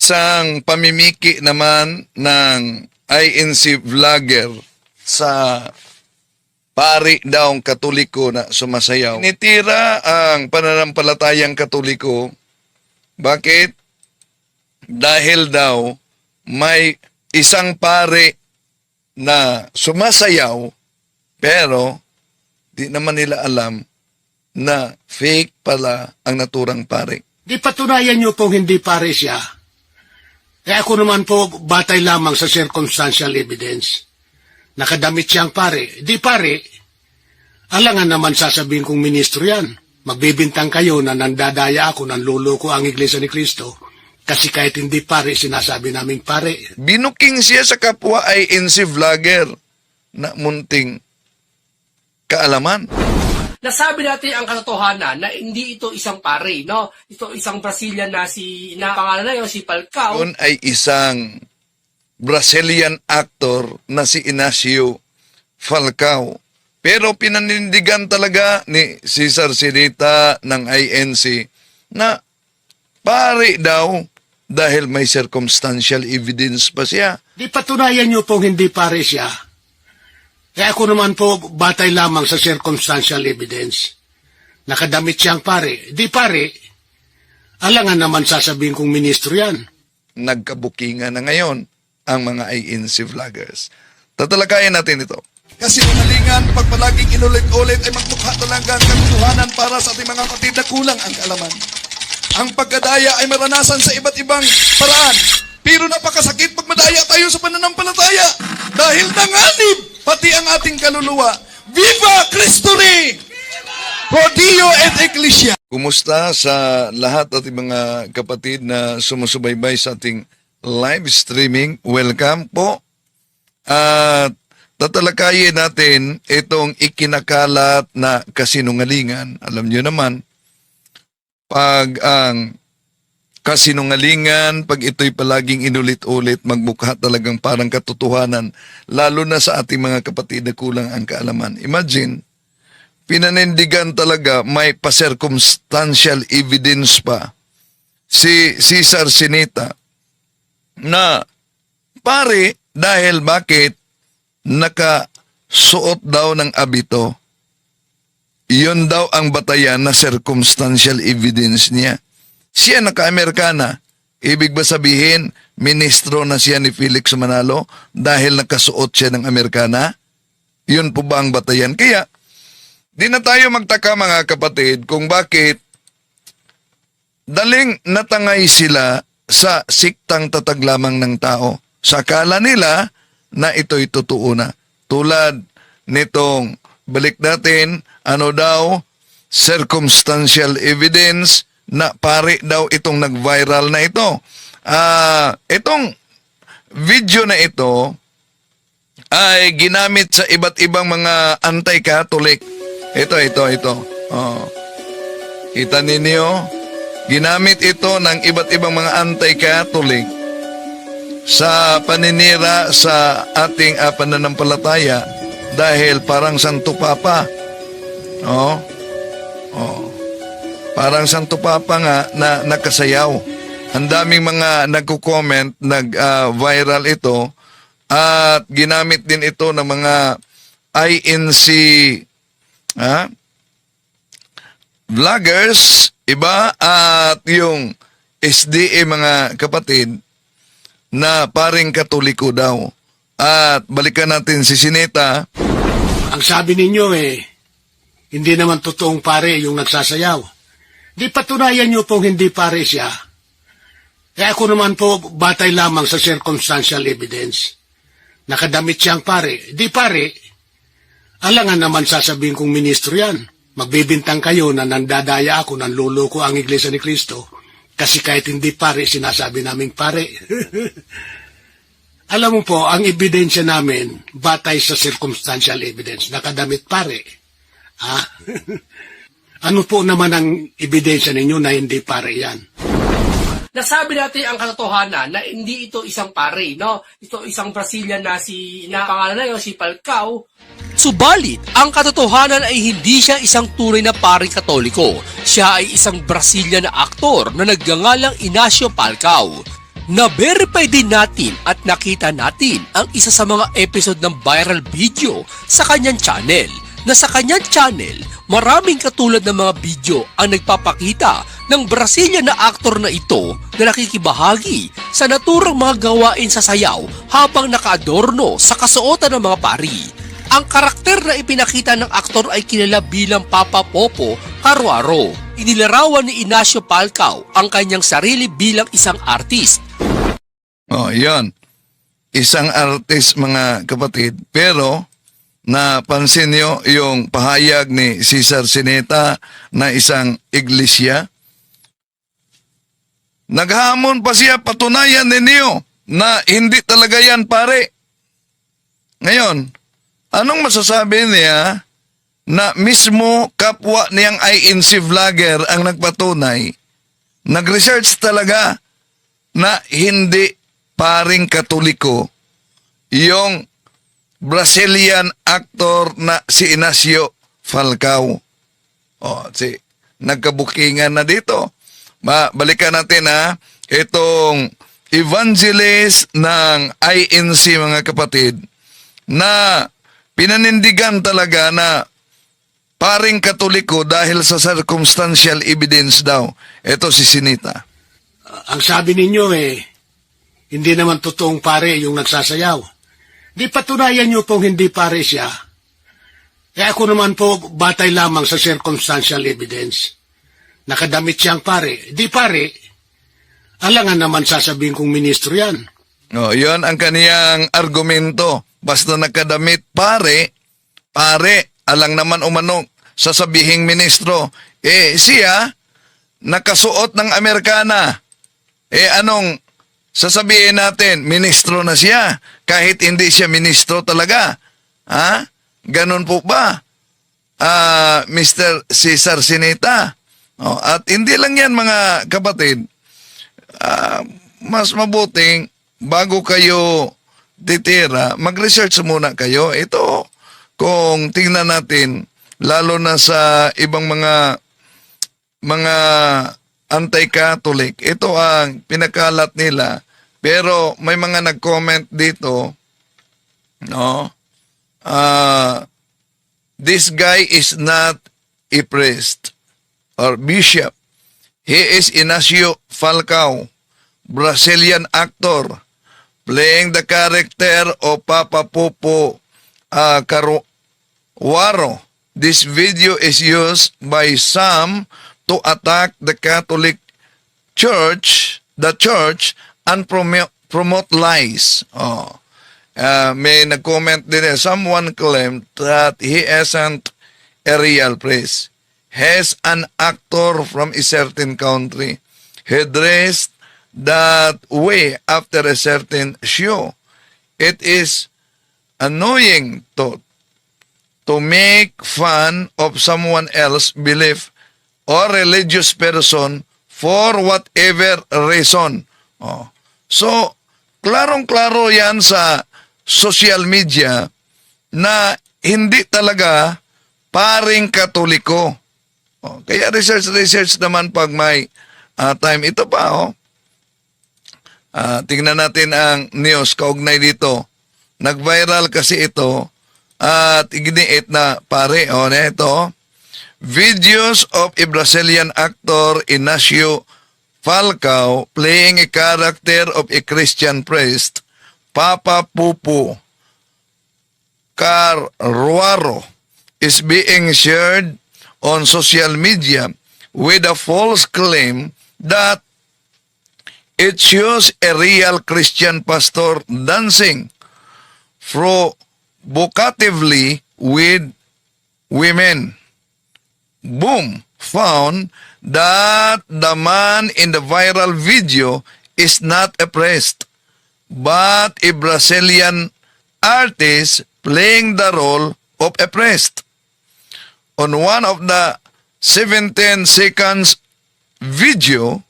Isang pamimiki naman ng INC vlogger sa pari daw Katoliko na sumasayaw. Nitira ang pananampalatayang Katoliko. Bakit? Dahil daw may isang pari na sumasayaw pero di naman nila alam na fake pala ang naturang pari. Di patunayan niyo pong hindi pare siya. Ako naman po batay lamang sa circumstantial evidence. Nakadamit siyang pare. Di pare, alangan naman sasabihin kong ministro yan. Magbibintang kayo na nandadaya ako, nanluloko ang Iglesia ni Cristo. Kasi kahit hindi pare, sinasabi naming pare. Binuking siya sa kapwa INC vlogger na munting kaalaman. Nasabi natin ang katotohanan na hindi ito isang pare, no? Ito isang Brazilian na pangalan na yun, si Falcao. Yun ay isang Brazilian actor na si Inacio Falcao. Pero pinanindigan talaga ni Cesar Sirita ng INC na pare daw dahil may circumstantial evidence pa siya. Di patunayan niyo pong hindi pare siya. Ako naman po batay lamang sa circumstantial evidence. Nakadamit siyang pare. Di pare, alangan naman sasabihin kong ministro yan. Nagkabukingan na ngayon ang mga INC vloggers. Tatalakayan natin ito. Kasi umalingan, pag palaging inulit-ulit ay magmukha talaga ang katotohanan para sa ating mga kapatid na kulang ang kaalaman. Ang pagkadaya ay maranasan sa iba't ibang paraan. Pero napakasakit pag madaya tayo sa pananampalataya. Dahil nanganib pati ang ating kaluluwa. Viva Cristo Rey! Pro Dio et Ecclesia! Kumusta sa lahat ating mga kapatid na sumusubaybay sa ating live streaming? Welcome po. At tatalakayin natin itong ikinakalat na kasinungalingan. Alam niyo naman, pag ang kasinungalingan, pag ito'y palaging inulit-ulit, magmukha talagang parang katotohanan, lalo na sa ating mga kapatid na kulang ang kaalaman. Imagine, pinanindigan talaga, may pa-circumstantial evidence pa si Cesar Sirita na pare dahil bakit nakasuot daw ng abito. Iyon daw ang batayan na circumstantial evidence niya. Siya naka-Amerikana. Ibig ba sabihin, ministro na siya ni Felix Manalo dahil nakasuot siya ng Amerikana? Yun po ba ang batayan? Kaya, di na tayo magtaka mga kapatid kung bakit daling natangay sila sa siktang tatag lamang ng tao. Sa akala nila na ito'y totoo na. Tulad nitong, balik natin, ano daw, circumstantial evidence na pare daw itong nag-viral na ito. Itong video na ito ay ginamit sa iba't ibang mga anti-Catholic. Ito. Kita ninyo? Ginamit ito ng iba't ibang mga anti-Catholic sa paninira sa ating pananampalataya dahil parang Santo Papa. Parang Santo Papa nga na nakasayaw. Ang daming mga nagko-comment, nag-viral ito at ginamit din ito ng mga INC vloggers, iba, at yung SDA mga kapatid na paring Katoliko daw. At balikan natin si Sinita. Ang sabi ninyo hindi naman totoong pare yung nagsasayaw. Di patunayan niyo pong hindi pare siya. Ako naman po batay lamang sa circumstantial evidence. Nakadamit siyang pare. Di pare, alangan naman sasabihin kong ministro yan. Magbibintang kayo na nandadaya ako, nanluloko ang Iglesia ni Cristo. Kasi kahit hindi pare, sinasabi naming pare. Alam mo po, ang ebidensya namin, batay sa circumstantial evidence, nakadamit pare. Ano po naman ang ebidensya ninyo na hindi pare yan? Nasabi natin ang katotohanan na hindi ito isang pare, no? Ito isang Brazilian na pangalan na yun, si Falcao. Subalit, ang katotohanan ay hindi siya isang tunay na paring Katoliko. Siya ay isang Brazilian na aktor na nagngangalang Inacio Falcao. Na-verify din natin at nakita natin ang isa sa mga episode ng viral video sa kanyang channel. Na sa kanyang channel, maraming katulad ng mga video ang nagpapakita ng Brazilian na aktor na ito na nakikibahagi sa naturang mga gawain sa sayaw habang nakaadorno sa kasuotan ng mga pari. Ang karakter na ipinakita ng aktor ay kilala bilang Papa Popo Caruaro. Inilarawan ni Ignacio Falcao ang kanyang sarili bilang isang artist. Oh, yon. Isang artist, mga kapatid. Pero, napansin nyo yung pahayag ni Cesar Sineta na isang iglesia? Naghamon pa siya, patunayan ninyo na hindi talaga yan, pare. Ngayon, anong masasabi niya na mismo kapwa niyang INC vlogger ang nagpatunay, nag-research talaga na hindi paring Katoliko yung Brazilian actor na si Ignacio Falcao. Nagkabukingan na dito. Balikan natin itong evangelist ng INC, mga kapatid, na pinanindigan talaga na paring Katoliko dahil sa circumstantial evidence daw. Ito si Sinita. Ang sabi ninyo hindi naman totoong pare yung nagsasayaw. Di patunayan nyo pong hindi pare siya. Ako naman po batay lamang sa circumstantial evidence. Nakadamit siyang pare. Di pare, alangan naman sasabihin kong ministro yan. Yon ang kaniyang argumento. Basta nakadamit pare, alang naman umano sasabihing ministro. Siya, nakasuot ng Amerikana. Anong sasabihin natin? Ministro na siya, kahit hindi siya ministro talaga. Ganun po ba? Mr. Cesar Sineta. At hindi lang yan, mga kapatid. Mas mabuting, bago kayo titira, mag-research muna kayo. Ito, kung tingnan natin, lalo na sa ibang mga anti-Catholic, ito ang pinakalat nila. Pero may mga nag-comment dito, this guy is not a priest or bishop. He is Ignacio Falcao, Brazilian actor, playing the character of Papa Popo Caruaro. This video is used by some to attack the Catholic Church, and promote lies. May nag-comment din. Someone claimed that he isn't a real priest. He's an actor from a certain country. He dressed that way after a certain show. It is annoying to make fun of someone else's belief or religious person for whatever reason. So, klarong-klaro yan sa social media na hindi talaga paring Katoliko. Kaya research naman pag may time. Ito pa, tingnan natin ang news kaugnay dito. Nag-viral kasi ito at iginiit na pare. Ito, videos of a Brazilian actor Ignacio Falcao playing a character of a Christian priest, Papa Popo Caruaro, is being shared on social media with a false claim that it shows a real Christian pastor dancing provocatively with women. Boom! Found that the man in the viral video is not a priest, but a Brazilian artist playing the role of a priest. On one of the 17 seconds video,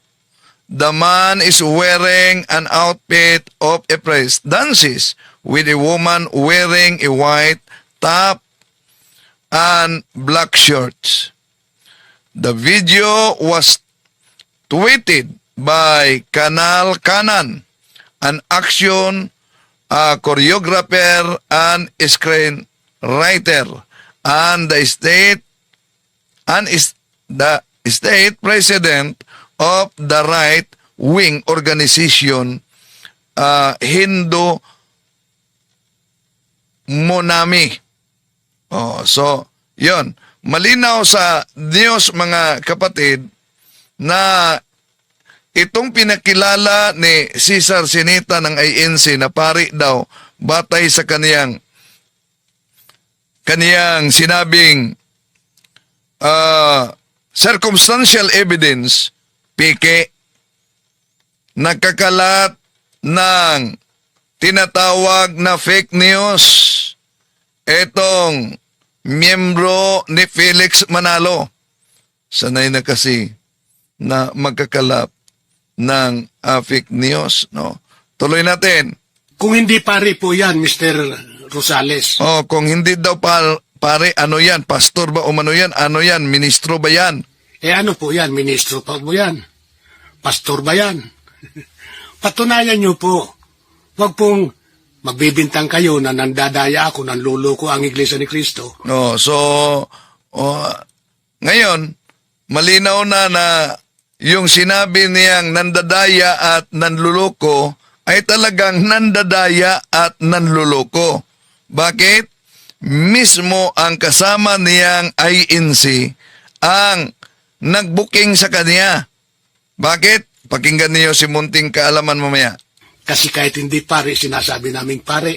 the man is wearing an outfit of a priest, dances with a woman wearing a white top and black shorts. The video was tweeted by Kanal Kanan, an action choreographer and screenwriter, and the state president of the right-wing organization Hindu Monami. So, yon. Malinaw sa Diyos, mga kapatid, na itong pinakilala ni Cesar Sinita ng INC na pari daw batay sa kaniyang sinabing circumstantial evidence, pike, nagkakalat ng tinatawag na fake news itong miyembro ni Felix Manalo. Sanay na kasi na magkakalap ng fake news, no? Tuloy natin. Kung hindi pare po yan, Mr. Rosales. Kung hindi daw pare, ano yan? Pastor ba o ano yan? Ano yan? Ministro ba yan? Ano po yan? Ministro pa po yan? Pastor ba yan? Patunayan nyo po. Huwag pong magbibintang kayo na nandadaya ako, nanluloko ang Iglesia ni Cristo. Ngayon, malinaw na yung sinabi niyang nandadaya at nanluloko ay talagang nandadaya at nanluloko. Bakit? Mismo ang kasama niyang INC ang nagbuking sa kanya. Bakit? Pakinggan niyo si Munting Kaalaman mamaya. Kasi kahit hindi pare, sinasabi naming pare.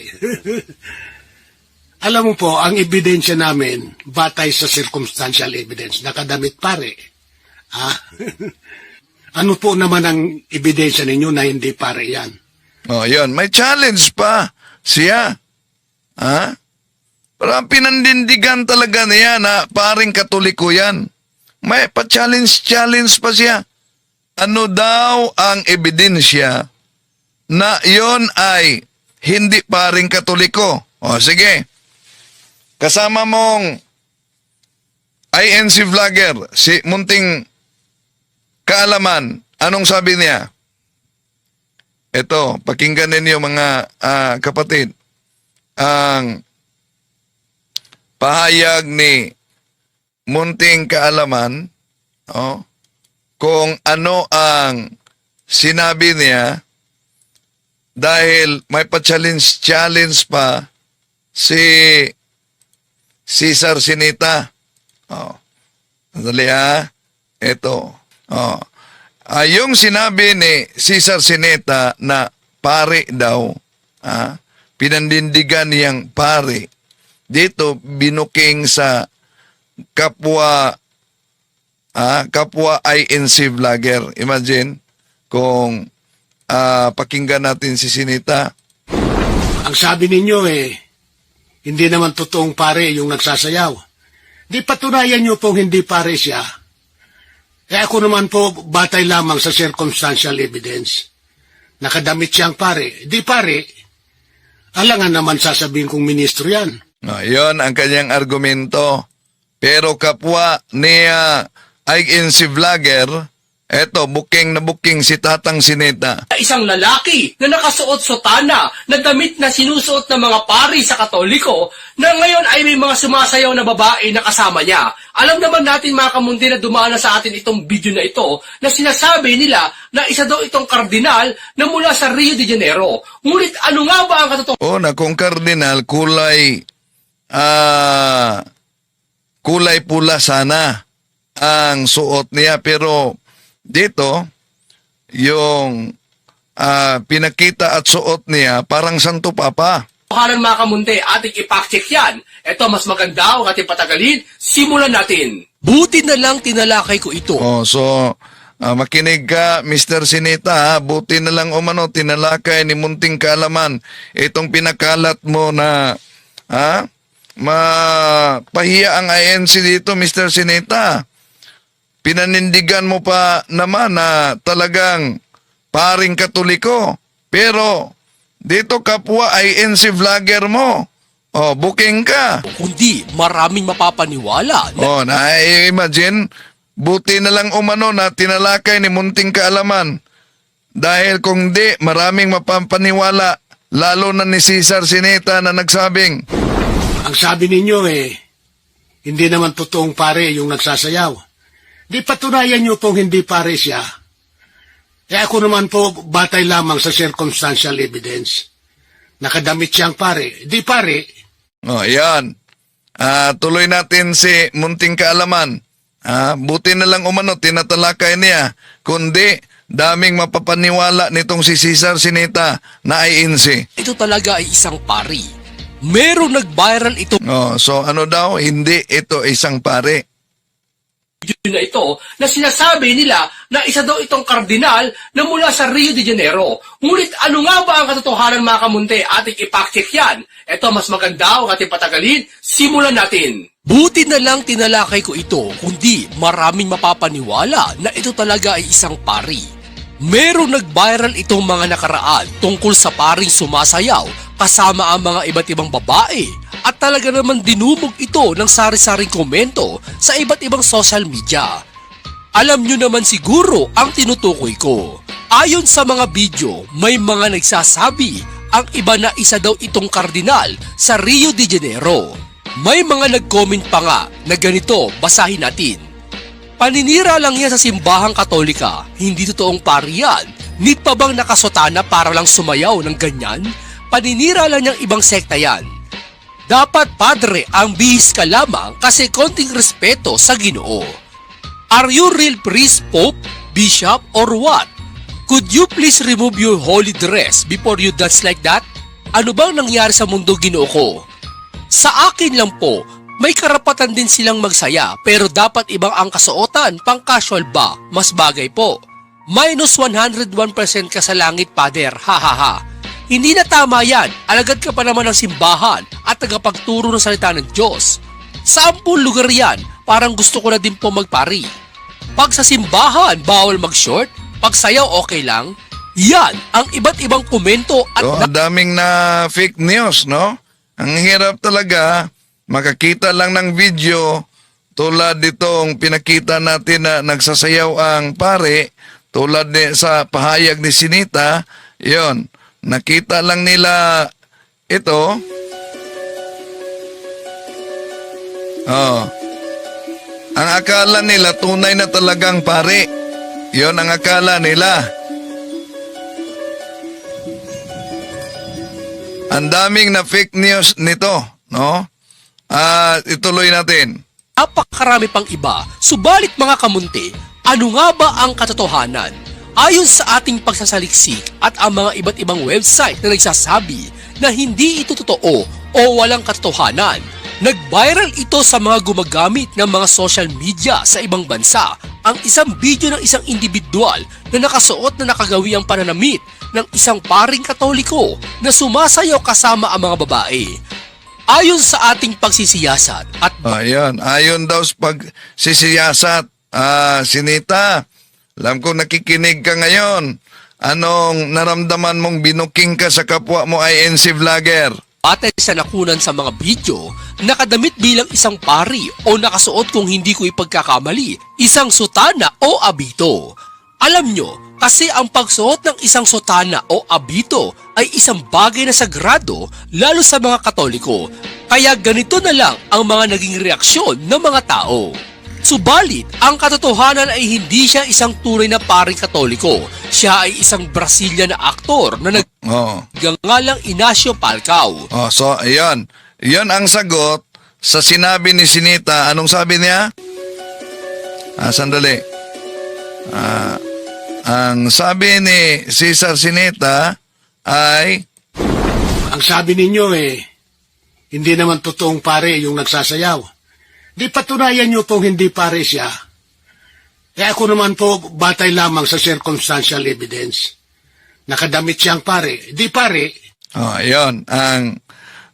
Alam mo po, ang ebidensya namin, batay sa circumstantial evidence, nakadamit pare. Ano po naman ang ebidensya ninyo na hindi pare yan? Yun. May challenge pa siya. Parang pinandindigan talaga niya na paring Katoliko yan. May pa-challenge pa siya. Ano daw ang ebidensya na yon ay hindi paring Katoliko? Sige. Kasama mong INC vlogger, si Munting Kaalaman, anong sabi niya? Ito, pakinggan ninyo mga kapatid. Ang pahayag ni Munting Kaalaman, kung ano ang sinabi niya, dahil may pa-challenge pa si Cesar Sinita. Dali ito. Yung sinabi ni Cesar Sinita na pare daw, pinandindigan niyang pare, dito binuking sa kapwa INC vlogger. Imagine kung pakinggan natin si Sinita. Ang sabi ninyo hindi naman totoong pare yung nagsasayaw. Di patunayan nyo pong hindi pare siya. Ako naman po, batay lamang sa circumstantial evidence. Nakadamit siyang pare. Di pare, alangan naman sasabihin kong ministro yan. Yon ang kanyang argumento. Pero kapwa niya INC vlogger, eto, booking si Tatang Sinita. Isang lalaki na nakasuot sotana na damit na sinusuot ng mga pari sa Katoliko na ngayon ay may mga sumasayaw na babae na kasama niya. Alam naman natin mga kamundi na dumaan na sa atin itong video na ito na sinasabi nila na isa daw itong kardinal na mula sa Rio de Janeiro. Ngunit ano nga ba ang katotohanan? Kung kardinal, kulay pula sana ang suot niya, pero dito, yung pinakita at suot niya, parang Santo Papa. Mga kamunti, ating ipack-check yan. Ito, mas maganda ang ating patagalin. Simulan natin. Buti na lang tinalakay ko ito. Makinig ka, Mr. Sinita, buti na lang tinalakay ni Munting Kaalaman itong pinakalat mo na, mapahiya ang INC dito, Mr. Sinita. Pinanindigan mo pa naman na talagang paring Katoliko. Pero dito kapwa INC vlogger mo. Booking ka. Kundi maraming mapapaniwala. Na-imagine, buti na lang na tinalakay ni Munting Kaalaman Dahil kung di, maraming mapapaniwala, lalo na ni Cesar Sinita na nagsabing, Ang sabi ninyo hindi naman totoong pare yung nagsasayaw. Di patunayan nyo pong hindi pare siya. Ako naman po batay lamang sa circumstantial evidence. Nakadamit siyang pare. Di pare. oh, yan. Tuloy natin si Munting Kaalaman. Buti na lang umano, tinatalakay niya. Kundi, daming mapapaniwala nitong si Cesar Sinita na INC. Ito talaga ay isang pari. Merong nag-viral ito Oh, so ano daw? Hindi ito isang pare. video na ito na sinasabi nila na isa daw itong kardinal na mula sa Rio de Janeiro. Ngunit ano nga ba ang katotohanan mga kamunti? Ating ipacheck yan. Ito mas maganda ang ating patagalin. Simulan natin. Buti na lang tinalakay ko ito, kundi maraming mapapaniwala na ito talaga ay isang pari. Merong nag-viral itong mga nakaraan tungkol sa paring sumasayaw kasama ang mga iba't ibang babae at talaga naman dinumog ito ng sari-saring komento sa iba't ibang social media. Alam nyo naman siguro ang tinutukoy ko. Ayon sa mga video, may mga nagsasabi ang iba na isa daw itong kardinal sa Rio de Janeiro. May mga nag-comment pa nga na ganito, basahin natin. Paninira lang yan sa simbahang katolika, hindi totoong pari yan. Need pa bang nakasotana para lang sumayaw ng ganyan? Paninira lang niyang ibang sekta yan. Dapat padre ang bihis ka lamang kasi konting respeto sa Ginoo. Are you real priest, pope, bishop, or what? Could you please remove your holy dress before you dance like that? Ano bang nangyari sa mundo, Ginoo ko? Sa akin lang po, may karapatan din silang magsaya pero dapat ibang ang kasuotan, pang casual ba? Mas bagay po. Minus 101% ka sa langit, Pader, hahaha. Hindi na tama yan, alagad ka pa naman ng simbahan at tagapagturo ng salita ng Diyos. Sa 10 lugar yan, parang gusto ko na din po magpari. Pag sa simbahan, bawal mag-short, pag sayaw okay lang. Yan ang iba't ibang komento at So, ang daming na fake news, no? Ang hirap talaga, makakita lang ng video tulad ditong pinakita natin na nagsasayaw ang pare, tulad sa pahayag ni Sinita, yon, nakita lang nila ito. Oh. Ang akala nila tunay na talagang pare. Yon ang akala nila. Ang daming na fake news nito, no? Ituloy natin. napakarami pang iba. Subalit mga kamunti, ano nga ba ang katotohanan? Ayon sa ating pagsasaliksik at ang mga iba't ibang website na nagsasabi na hindi ito totoo o walang katotohanan, nag-viral ito sa mga gumagamit ng mga social media sa ibang bansa ang isang video ng isang individual na nakasuot na nakagawi ang pananamit ng isang paring katoliko na sumasayaw kasama ang mga babae. Ayon sa ating pagsisiyasat at Ayan, ayon daw sa pagsisiyasat, Sinita, alam ko nakikinig ka ngayon. Anong naramdaman mong binuking ka sa kapwa mo INC vlogger? batay sa nakunan sa mga video, nakadamit bilang isang pari o nakasuot kung hindi ko ipagkakamali, isang sutana o abito. Alam nyo, kasi ang pagsuot ng isang sutana o abito ay isang bagay na sagrado lalo sa mga Katoliko. Kaya ganito na lang ang mga naging reaksyon ng mga tao. Subalit, ang katotohanan ay hindi siya isang tunay na paring Katoliko. Siya ay isang Brazilian na aktor na Oo. nagngangalang Inacio Palcao. Oh, so, ayan. Yan ang sagot sa sinabi ni Sinita. Anong sabi niya? Sandali. Ang sabi ni Cesar Sinita ay, Ang sabi ninyo hindi naman totoong pare yung nagsasayaw. Di patunayan nyo pong hindi pare siya. Ako naman po batay lamang sa circumstantial evidence. Nakadamit siyang pare. Di pare. ayan, ang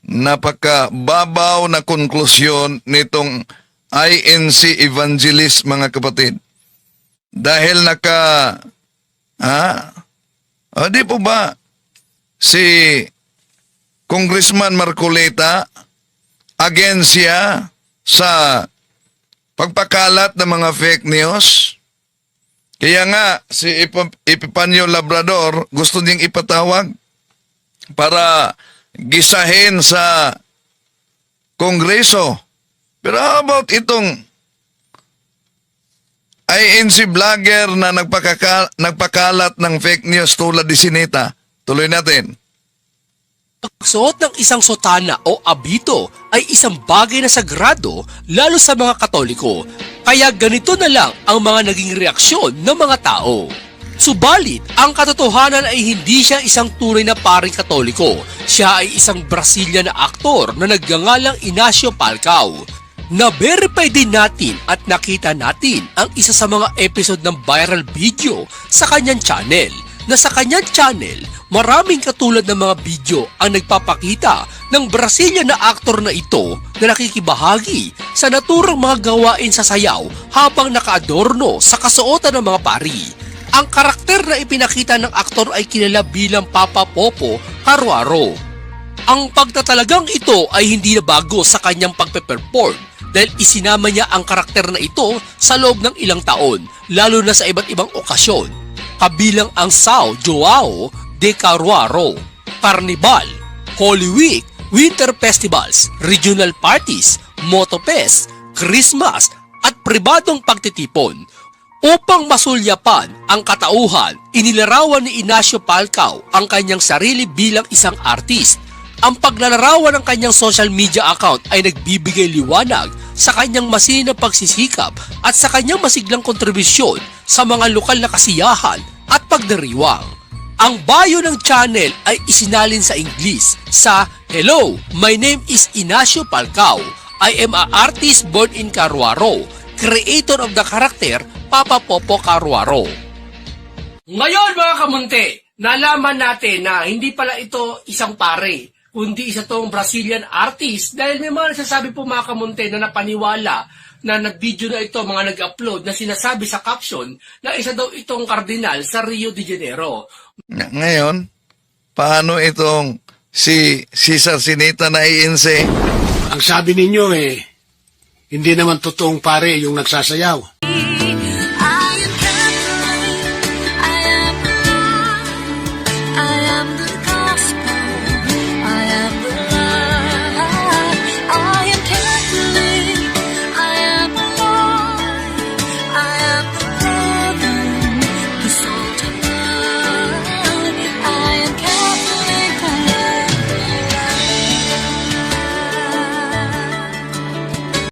napakababaw na konklusyon nitong INC evangelist, mga kapatid. Dahil di po ba si Congressman Marcoleta against siya sa pagpakalat ng mga fake news? Kaya nga, si Epifanio Labrador gusto niyang ipatawag para gisahin sa Kongreso. Pero how about itong INC vlogger na nagpakalat ng fake news tulad ni Sinita? Tuloy natin. Pagsuot ng isang sotana o abito ay isang bagay na sagrado lalo sa mga Katoliko. Kaya ganito na lang ang mga naging reaksyon ng mga tao. Subalit, ang katotohanan ay hindi siya isang tunay na paring Katoliko. Siya ay isang Brazilian na aktor na nagngangalang Inacio Palcao. Na-verify din natin at nakita natin ang isa sa mga episode ng viral video sa kanyang channel. Na sa kanyang channel, maraming katulad ng mga video ang nagpapakita ng Brazilian na aktor na ito na nakikibahagi sa naturang mga gawain sa sayaw habang nakaadorno sa kasuotan ng mga pari. Ang karakter na ipinakita ng aktor ay kilala bilang Papa Popo Caruaro. Ang pagtatalagang ito ay hindi na bago sa kanyang pagpe-perform dahil isinama niya ang karakter na ito sa loob ng ilang taon, lalo na sa iba't ibang okasyon. Kabilang ang Sao Joao de Caruaro, Carnival, Holy Week, Winter Festivals, Regional Parties, Motofest, Christmas at pribadong pagtitipon. Upang masulyapan ang katauhan, inilarawan ni Inacio Palcao ang kanyang sarili bilang isang artist. Ang paglalarawan ng kanyang social media account ay nagbibigay liwanag sa kanyang masinang pagsisikap at sa kanyang masiglang kontribusyon sa mga lokal na kasiyahan at pagdiriwang. Ang bio ng channel ay isinalin sa Ingles sa "Hello, my name is Inacio Palcao. I am an artist born in Caruaro, creator of the character Papa Popo Caruaro." Ngayon mga kamunti, nalaman natin na hindi pala ito isang pare, kundi isa tong Brazilian artist dahil may mga nagsasabi po mga kamunti na napaniwala na nag-video na ito, mga nag-upload na sinasabi sa caption na isa daw itong kardinal sa Rio de Janeiro. Ngayon, paano itong si Cesar Sinita na INC? Ang sabi ninyo hindi naman totoong pare yung nagsasayaw.